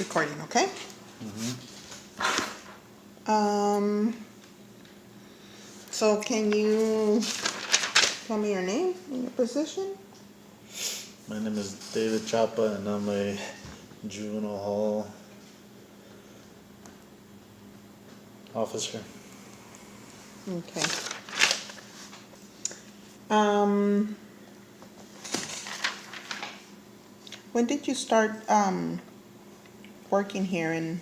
Recording, okay? So can you tell me your name and your position? My name is David Chapa, and I'm a juvenile hall officer. Okay. Um, when did you start working here, and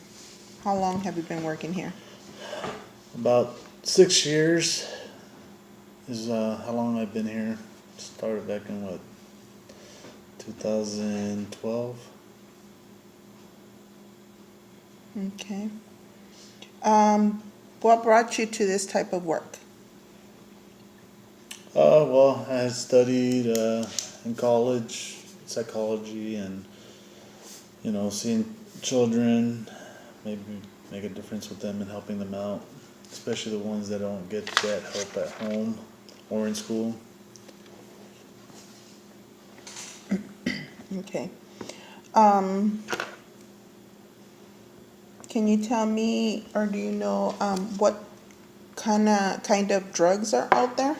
how long have you been working here? About 6 years is how long I've been here. Started back in 2012. Okay. What brought you to this type of work? Well, I had studied in college psychology, and seeing children, maybe make a difference with them and helping them out, especially the ones that don't get that help at home or in school. Okay. Can you tell me, or do you know, what kind of drugs are out there?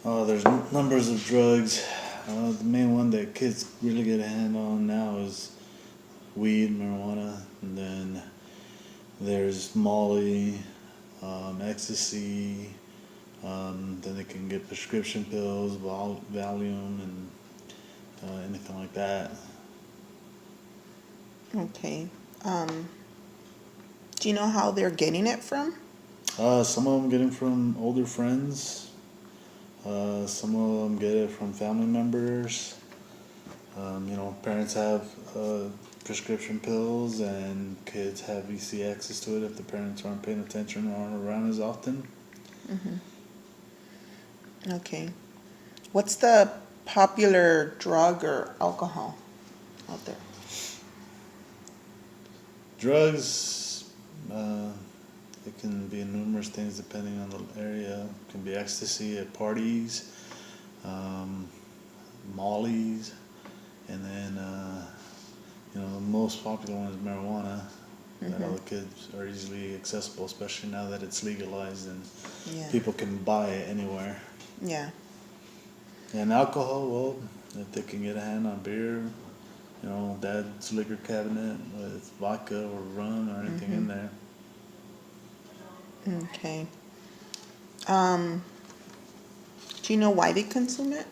There's numbers of drugs. The main one that kids really get a hand on now is weed, marijuana, and then there's Molly, ecstasy. Then they can get prescription pills, Valium, and anything like that. Okay. Do you know how they're getting it from? Some of them get it from older friends. Some of them get it from family members. Parents have prescription pills, and kids have easy access to it if the parents aren't paying attention or aren't around as often. Okay. What's the popular drug or alcohol out there? Drugs, it can be numerous things depending on the area. It can be ecstasy at parties, mollies, and then the most popular one is marijuana. That all the kids are easily accessible, especially now that it's legalized and Yeah. people can buy it anywhere. Yeah. And alcohol, well, if they can get a hand on beer, dad's liquor cabinet with vodka or rum or anything in there. Okay. Do you know why they consume it?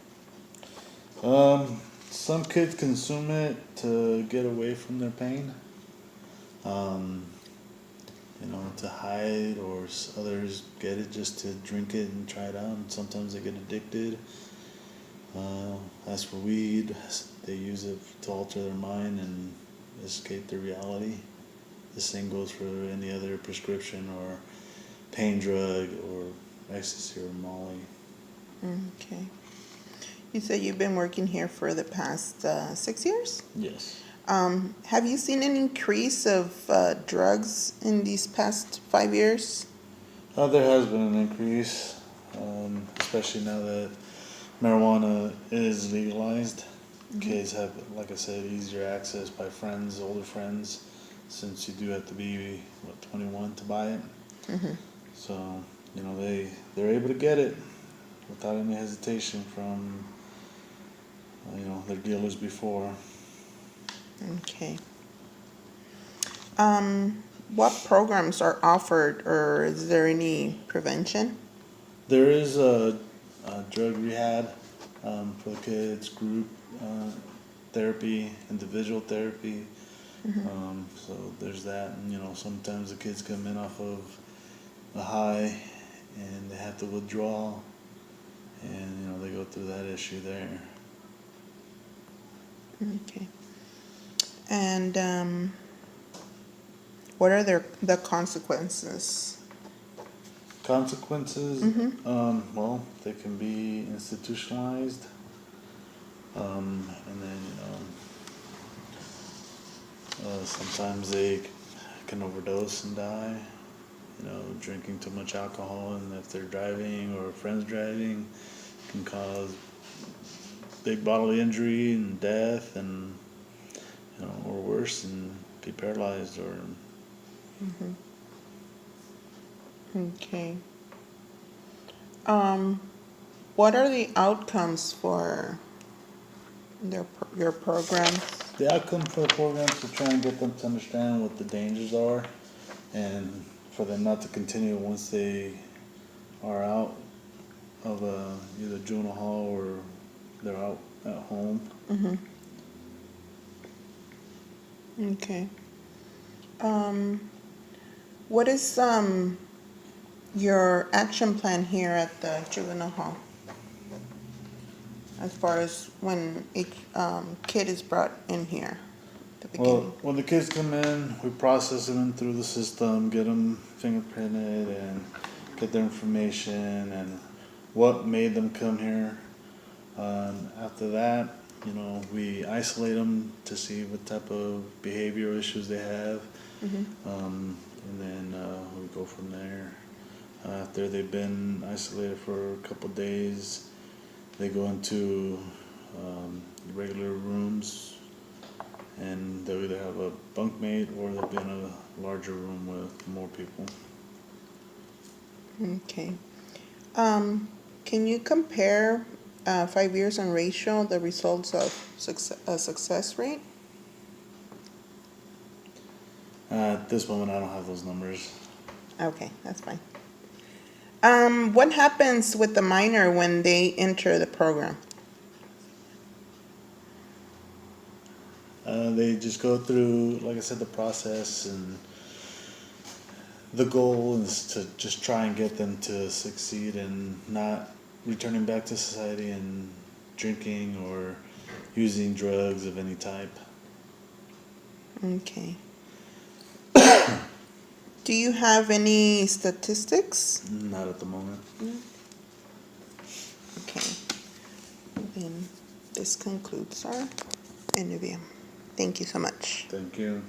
Some kids consume it to get away from their pain, to hide, or others get it just to drink it and try it out. And sometimes they get addicted. As for weed, they use it to alter their mind and escape their reality. The same goes for any other prescription or pain drug or ecstasy or Molly. Okay. You said you've been working here for the past 6 years? Yes. Have you seen an increase of drugs in these past 5 years? There has been an increase, especially now that marijuana is legalized. Kids have, like I said, easier access by friends, older friends, since you do have to be 21 to buy it. So they're able to get it without any hesitation from their dealers before. Okay. What programs are offered, or is there any prevention? There is a drug rehab for the kids, group therapy, individual therapy. So there's that, and sometimes the kids come in off of a high and they have to withdraw, and they go through that issue there. Okay. And what are the consequences? Consequences, well, they can be institutionalized, and then sometimes they can overdose and die. Drinking too much alcohol, and if they're driving or friends driving, can cause big bodily injury and death, and or worse. And be paralyzed or. Okay. What are the outcomes for your programs? The outcome for the program is to try and get them to understand what the dangers are and for them not to continue once they are out of either juvenile hall or they're out at home. Okay. What is your action plan here at the juvenile hall? As far as when each kid is brought in here at the Well, beginning? when the kids come in, we process them through the system, get them fingerprinted and get their information and what made them come here. After that, we isolate them to see what type of behavioral issues they have. And then we go from there. After they've been isolated for a couple of days, they go into regular rooms and they'll either have a bunkmate or they'll be in a larger room with more people. Okay. Can you compare 5 years on ratio, the results of success rate? At this moment, I don't have those numbers. Okay, that's fine. What happens with the minor when they enter the program? They just go through, like I said, the process, and the goal is to just try and get them to succeed and not returning back to society and drinking or using drugs of any type. Okay. Do you have any statistics? Not at the moment. Okay. Then this concludes our interview. Thank you so much. Thank you.